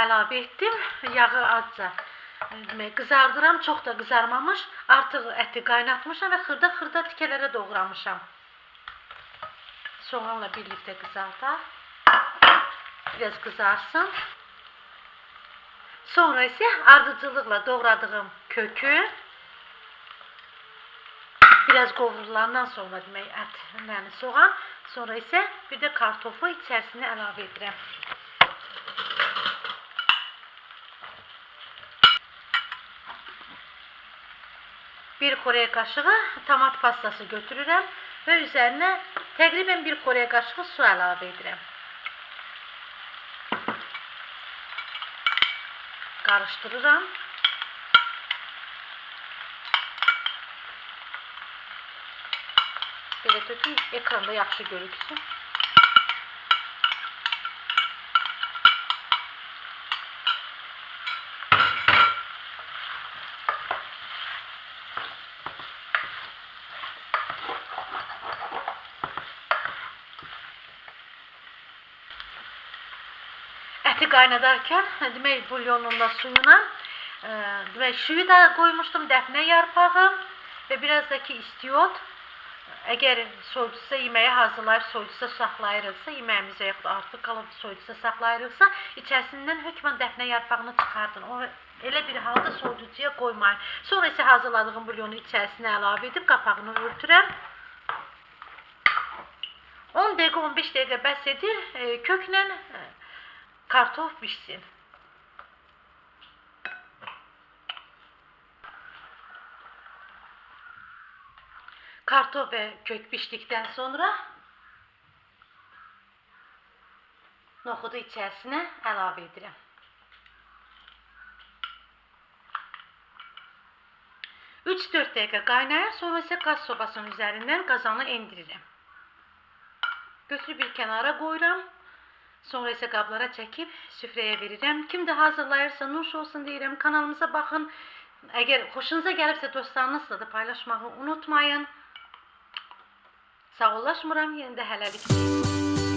əlavə etdim. Yağı azca qızardıram. Çox da qızarmamış. Artıq əti qaynatmışam və xırda-xırda tikələrə doğramışam. Soğanla birlikte qızardaq. Biraz qızarsın. Sonra isə ardıcılıqla doğradığım kökü biraz qovrulandan sonra demək ət, yəni soğan, sonra isə bir də kartofu içərisinə əlavə edirəm. Bir xörək qaşığı tomat pastası götürürəm və üzərinə təqribən bir xörək qaşığı su əlavə edirəm. Qarışdırıram. Belə tökün, ekranda yaxşı görüksün. Əti qaynadarkən, demək bulyonun da suyuna, demək suyu da qoymuşdum, dəfnə yarpağı və biraz da ki istiot. Əgər soyudusa yeməyi hazırlayıb soyudusa saxlayırıqsa, yeməyimizə yaxud artıq qalıb soyudusa saxlayırıqsa, içərisindən hökmən dəfnə yarpağını çıxardın. O elə bir halda soyuducuya qoymayın. Sonra isə hazırladığım bulyonu içərisinə əlavə edib qapağını örtürəm. 10 dəqiqə, 15 dəqiqə bəs edir, köklə kartof pişsin. Kartof ve kök piştikten sonra nohudu içerisine əlavə edirəm. Üç 4 dəqiqə qaynayır, sonra isə qaz sobasının üzərindən qazanı endirirəm. Götürüb bir kənara qoyuram. Sonra isə qablara çəkib süfrəyə verirəm. Kim də hazırlayırsa nuş olsun deyirəm. Kanalımıza baxın. Əgər xoşunuza gəlibsə dostlarınızla da paylaşmağı unutmayın. Sağollaşmıram, yenə də hələlik.